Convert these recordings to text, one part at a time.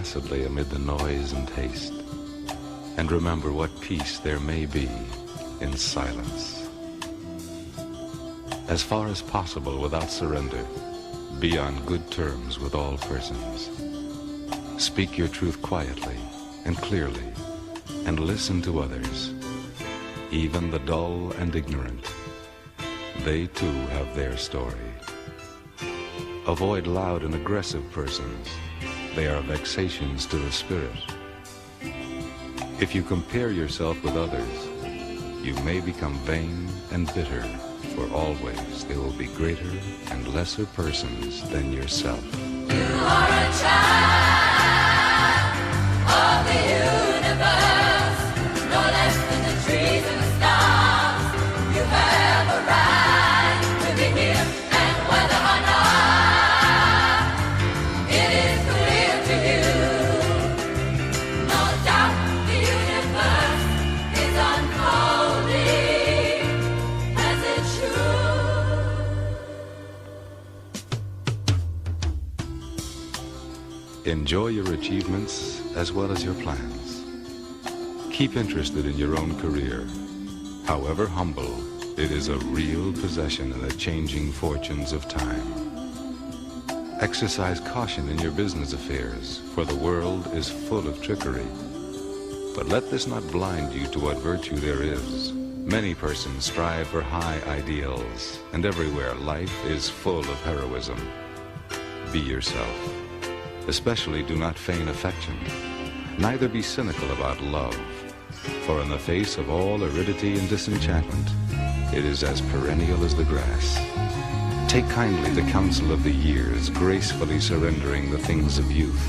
placidly amid the noise and haste, and remember what peace there may be in silence. As far as possible without surrender, be on good terms with all persons. Speak your truth quietly and clearly, and listen to others, even the dull and ignorant. They too have their story. Avoid loud and aggressive persons. They are vexations to the spirit. If you compare yourself with others, you may become vain and bitter, for always there will be greater and lesser persons than yourself. You are a child of the universe, no less than the trees and the stars. You have a right to be here, and whether or not it is clear to you, no doubt the universe is unfolding as it should. Enjoy your achievements as well as your plans. Keep interested in your own career. However humble, it is a real possession in the changing fortunes of time. Exercise caution in your business affairs, for the world is full of trickery. But let this not blind you to what virtue there is. Many persons strive for high ideals, and everywhere life is full of heroism. Be yourself. Especially do not feign affection. Neither be cynical about love, for in the face of all aridity and disenchantment, it is as perennial as the grass. Take kindly the counsel of the years, gracefully surrendering the things of youth.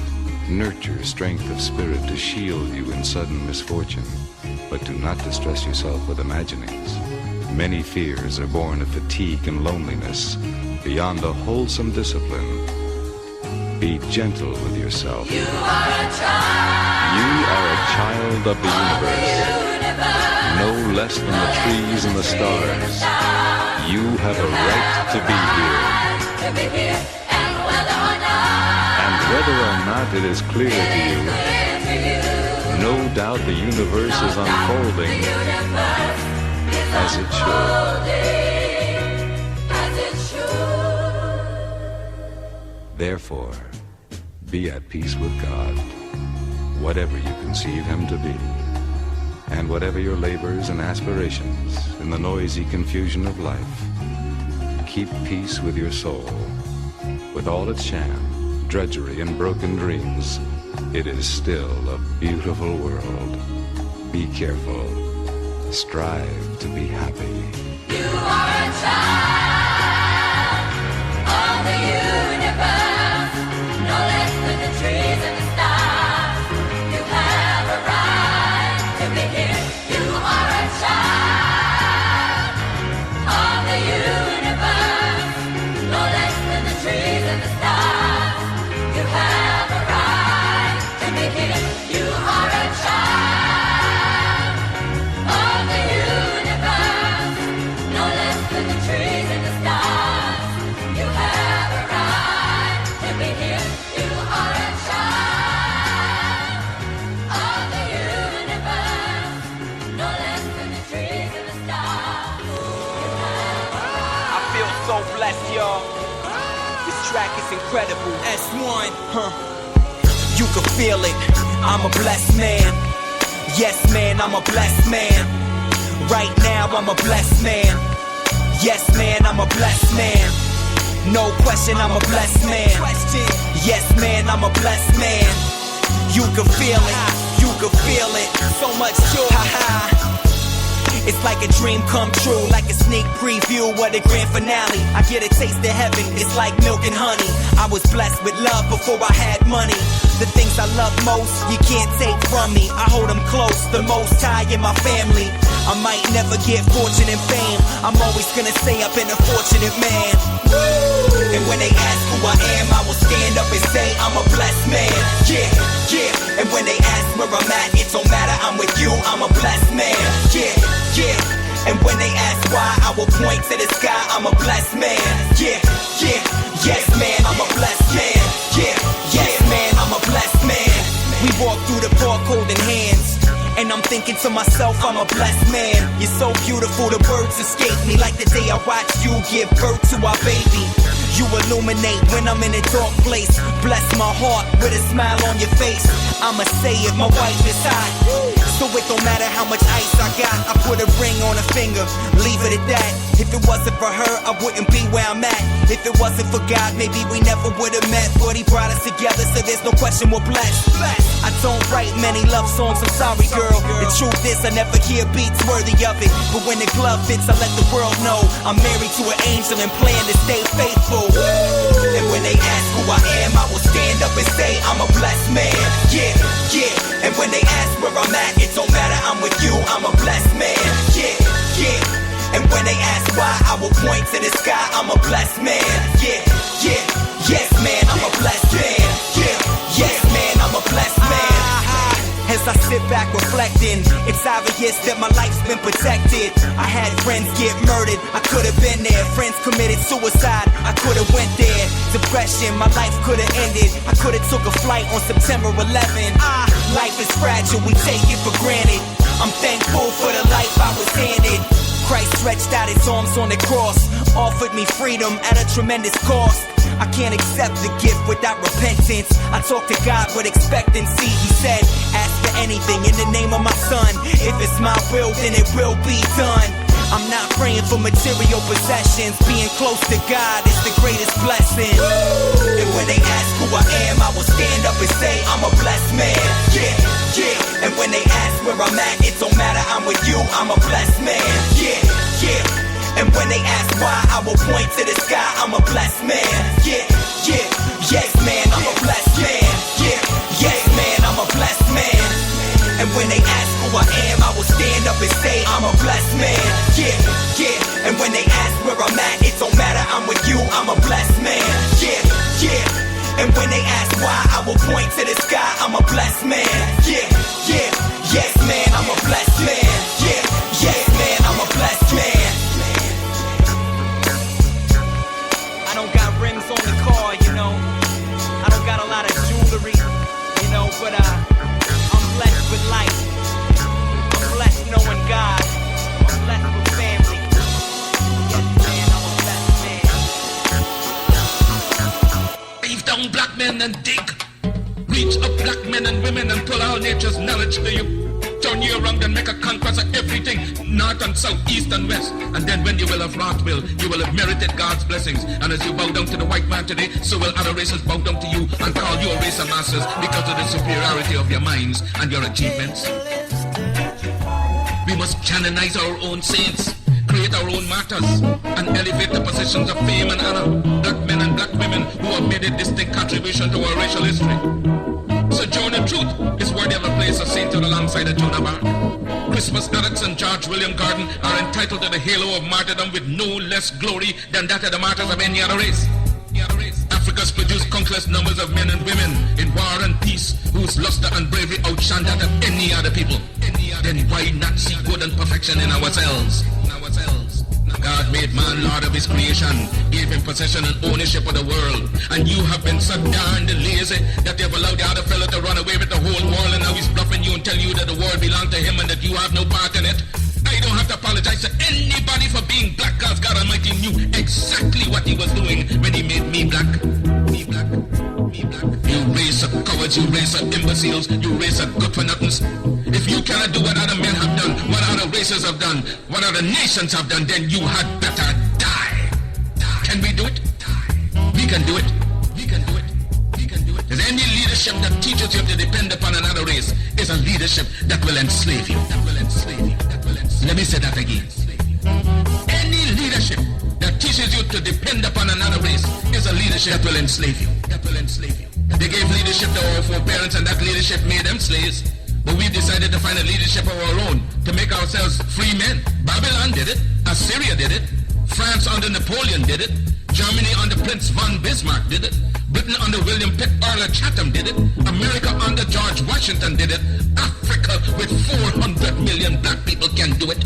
Nurture strength of spirit to shield you in sudden misfortune, but do not distress yourself with imaginings. Many fears are born of fatigue and loneliness. Beyond a wholesome discipline, be gentle with yourself. You are a child. You are a child of the universe, no less than the trees and the stars. You have a right to be here. And whether or not it is clear to you, no doubt the universe is unfolding as it should. Therefore, be at peace with God, whatever you conceive Him to be, and whatever your labors and aspirations in the noisy confusion of life. Keep peace with your soul. With all its sham, drudgery, and broken dreams, it is still a beautiful world. Be careful. Strive to be happy. You are a child of the universe, no less than the trees and the stars. You have a right to be here. You are a child of the universe, no less than the trees and the stars. You have a right to be here. You are a child of the universe, no less than the trees and the stars. You have a right to be here. You are a child of the universe, no less than the trees and the stars. I feel so blessed, y'all. This track is incredible. S1, You can feel it. I'm a blessed man. Yes, man, I'm a blessed man. Right now, I'm a blessed man. Yes, man, I'm a blessed man. No question, I'm a blessed man. Yes, man, I'm a blessed man. You can feel it. You can feel it. So much joy. It's like a dream come true, like a sneak preview of the grand finale. I get a taste of heaven, it's like milk and honey. I was blessed with love before I had money. The things I love most, you can't take from me. I hold them close, the most high in my family. I might never get fortune and fame, I'm always gonna say I've been a fortunate man. And when they ask who I am, I will stand up and say I'm a blessed man. Yeah, yeah. And when they ask where I'm at, it don't matter, I'm with you, I'm a blessed man. Yeah, yeah. And when they ask why, I will point to the sky, I'm a blessed man. Yeah, yeah. Yes, man, I'm a blessed man. Yeah, yes, man, I'm a blessed man. walk through the park holding hands. And I'm thinking to myself, I'm a blessed man. You're so beautiful, the words escape me. Like the day I watched you give birth to our baby. You illuminate when I'm in a dark place. Bless my heart with a smile on your face. I'ma say it, my wife is hot. So it don't matter how much ice I got. I put a ring on her finger, leave it at that. If it wasn't for her, I wouldn't be where I'm at. If it wasn't for God, maybe we never would've met. But he brought us together, so there's no question we're blessed. I don't write many love songs, I'm sorry girl. The truth is I never hear beats worthy of it. But when the glove fits, I let the world know I'm married to an angel and plan to stay faithful. And when they ask who I am, I will stand up and say I'm a blessed man. Yeah, yeah. And when they ask where I'm at, it don't matter, I'm with you, I'm a blessed man. Yeah, yeah. And when they ask why, I will point to the sky, I'm a blessed man. Yeah, yeah. Yes man, I'm a blessed man. Yeah, yes man, I'm a blessed man. As I sit back reflecting, it's obvious that my life's been protected. I had friends get murdered, I could've been there. Friends committed suicide, I could've went there. Depression, my life could've ended. I could've took a flight on September 11. Life is fragile, we take it for granted. I'm thankful for the life I was handed. Christ stretched out his arms on the cross, offered me freedom at a tremendous cost. I can't accept the gift without repentance. I talk to God with expectancy. He said, ask for anything in the name of my son. If it's my will, then it will be done. I'm not praying for material possessions. Being close to God is the greatest blessing. And when they ask who I am, I will stand up and say I'm a blessed man. Yeah, yeah. And when they ask where I'm at, it don't matter, I'm with you, I'm a blessed man. Yeah, yeah. And when they ask why, I will point to the sky, I'm a blessed man. Yeah, yeah. Yes man, I'm a blessed man. Yeah, yes man, I'm a blessed man. And when they ask who I am, I will stand up and say I'm a blessed man. Yeah, yeah. And when they ask where I'm at, it don't matter, I'm with you, I'm a blessed man. Yeah, yeah. And when they ask why, I will point to the sky, I'm a blessed man. Yeah, yeah. Yes man, I'm a blessed man. Yeah, yes man, I'm a blessed man. I don't got rings on the car, you know. I don't got a lot of jewelry, you know, but I'm blessed with life. I'm blessed knowing God. I'm blessed with family. Yes, man, I'm a blessed man. Leave down black men and dig. Reach up black men and women and pull all nature's knowledge to you. Turn you around and make a conquest of everything, north and south, east and west. And then when you will have wrought will, you will have merited God's blessings. And as you bow down to the white man today, so will other races bow down to you and call you a race of masters because of the superiority of your minds and your achievements. We must canonize our own saints, create our own martyrs, and elevate the positions of fame and honor. Black men and black women who have made a distinct contribution to our racial history. So Jonah Truth is worthy of a place of sainthood alongside of Jonah Bark. Christmas Addicts and George William Gordon are entitled to the halo of martyrdom with no less glory than that of the martyrs of any other race. Africa's produced countless numbers of men and women in war and peace whose luster and bravery outshine that of any other people. Then why not see good and perfection in ourselves? God made man Lord of his creation, gave him possession and ownership of the world. And you have been so darned lazy that you've allowed the other fellow to run away with the whole world, and now he's bluffing you and telling you that the world belongs to him and that you have no part in it. I don't have to apologize to anybody for being black, because God Almighty knew exactly what he was doing when he made me black. Me black. Me black. You race of cowards, you race of imbeciles, you race of good-for-nothings. If you cannot do what other men have done, what other races have done, what other nations have done, then you had better die. Can we do it? We can do it. We can do it. We can do it. There's any leadership that teaches you to depend upon another race is a leadership that will enslave you. That will enslave you. That will enslave you. Let me say that again. Any leadership that teaches you to depend upon another race is a leadership that will enslave you. That will enslave you. They gave leadership to our foreparents, and that leadership made them slaves. But we decided to find a leadership of our own to make ourselves free men. Babylon did it. Assyria did it. France under Napoleon did it. Germany under Prince von Bismarck did it. Britain under William Pitt Earl of Chatham did it. America under George Washington did it. Africa with 400 million black people can do it.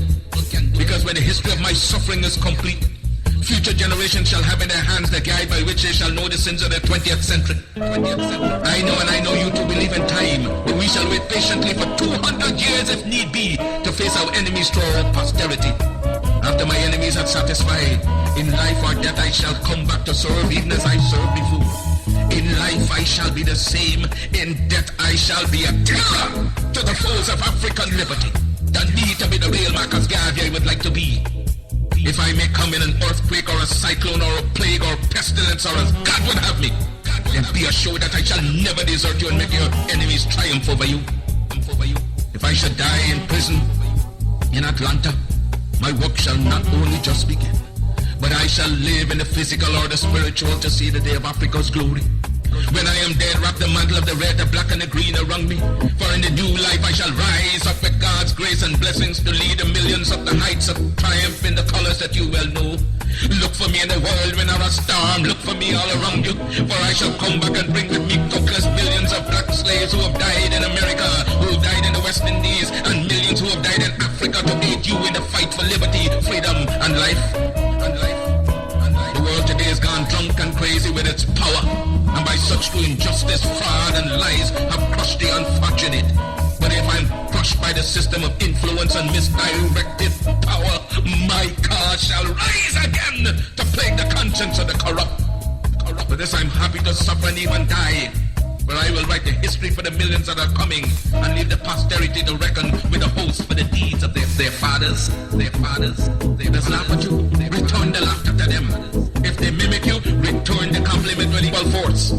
Because when the history of my suffering is complete, Future generations shall have in their hands the guide by which they shall know the sins of the 20th century. I know and I know you too believe in time, that we shall wait patiently for 200 years if need be to face our enemies to our posterity. After my enemies are satisfied, in life or death I shall come back to serve even as I served before. In life I shall be the same, in death I shall be a terror to the foes of African liberty. Don't need to be the real Marcus Garvey I would like to be. If I may come in an earthquake or a cyclone or a plague or pestilence or as God would have me, then be assured that I shall never desert you and make your enemies triumph over you. If I should die in prison in Atlanta, my work shall not only just begin, but I shall live in the physical or the spiritual to see the day of Africa's glory. When I am dead, wrap the mantle of the red, the black and the green around me. For in the new life I shall rise up with God's grace and blessings to lead the millions up the heights of triumph in the colors that you well know. Look for me in the world when there are storm. Look for me all around you. For I shall come back and bring with me countless millions of black slaves who have died in America, who have died in the West Indies, and millions who have died in Africa to aid you in the fight for liberty, freedom, and life. The world today has gone drunk and crazy with its power, and by such to injustice, fraud, and lies have crushed the unfortunate. But if I'm crushed by the system of influence and misdirected power, my cause shall rise again to plague the conscience of the corrupt. For this I'm happy to suffer and even die, for I will write the history for the millions that are coming and leave the posterity to reckon with the host for the deeds of their fathers. They just laugh at you, return the laughter to them. If they mimic you, return the compliment with equal force.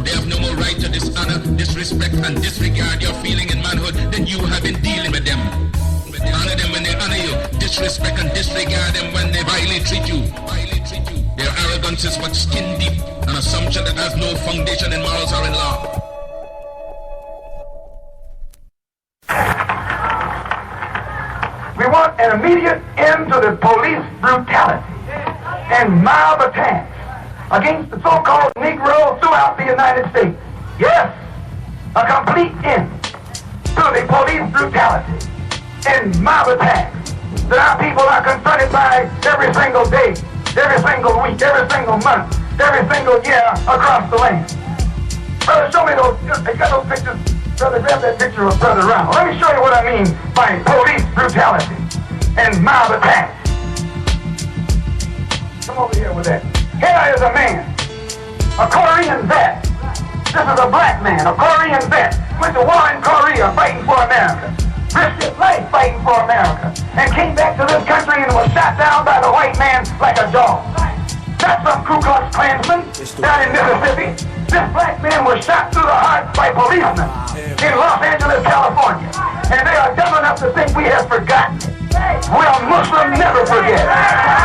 They have no more right to dishonor, disrespect, and disregard your feeling in manhood than you have in dealing with them. Honor them when they honor you, disrespect and disregard them when they vilely treat you. Their arrogance is but skin deep, an assumption that has no foundation in morals or in law. We want an immediate end to the police brutality and mob attacks against the so-called Negro throughout the United States. Yes, a complete end to the police brutality and mob attacks that our people are confronted by every single day, every single week, every single month, every single year across the land. Brother, show me those, you got those pictures? Brother, grab that picture of Brother Ronald. Let me show you what I mean by police brutality and mob attacks. Come over here with that. Here is a man, a Korean vet. This is a black man, a Korean vet. Went to war in Korea fighting for America. Risked his life fighting for America. And came back to this country and was shot down by the white man like a dog. That's some Ku Klux Klansman down in Mississippi. This black man was shot through the heart by policemen in Los Angeles, California. And they are dumb enough to think we have forgotten. Well, Muslims never forget.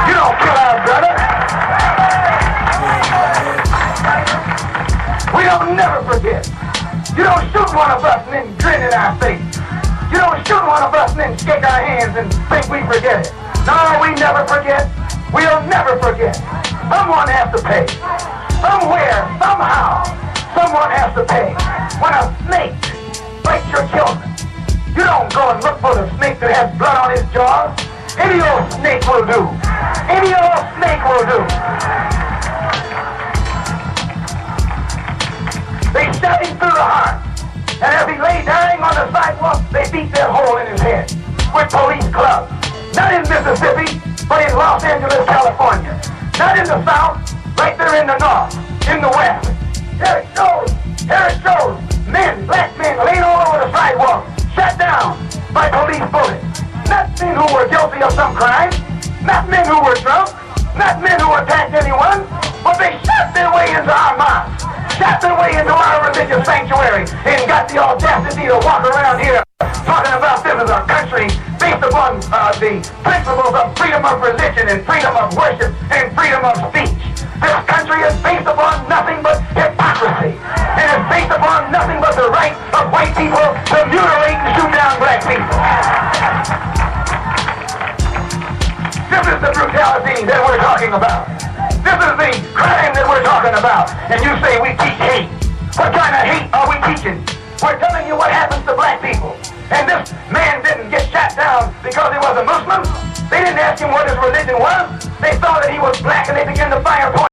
You don't kill our brother. We don't never forget. You don't shoot one of us and then grin in our face. You don't shoot one of us and then shake our hands and think we forget it. No, we never forget. We'll never forget. Someone has to pay. Somewhere, somehow, someone has to pay. When a snake bites your children, you don't go and look for the snake that has blood on his jaws. Any old snake will do. Any old snake will do. They shot him through the heart. And as he lay dying on the sidewalk, they beat that hole in his head with police clubs. Not in Mississippi, but in Los Angeles, California. Not in the South, right there in the North, in the West. Here it shows men, black men, laying all over the sidewalk, shot down by police bullets. Not men who were guilty of some crime, not men who were drunk, not men who attacked anyone, but they shot their way into our mosques, shot their way into our religious sanctuary, and got the audacity to walk around here talking about this as a country based upon the principles of freedom of religion and freedom of worship and freedom of speech. This country is based upon nothing but hypocrisy, and it's based upon nothing but the right of white people to mutilate and shoot down black people. This is the brutality that we're talking about. This is the crime that we're talking about. And you say we teach hate. What kind of hate are we teaching? We're telling you what happens to black people. And this man didn't get shot down because he was a Muslim. They didn't ask him what his religion was. They saw that he was black and they began to fire upon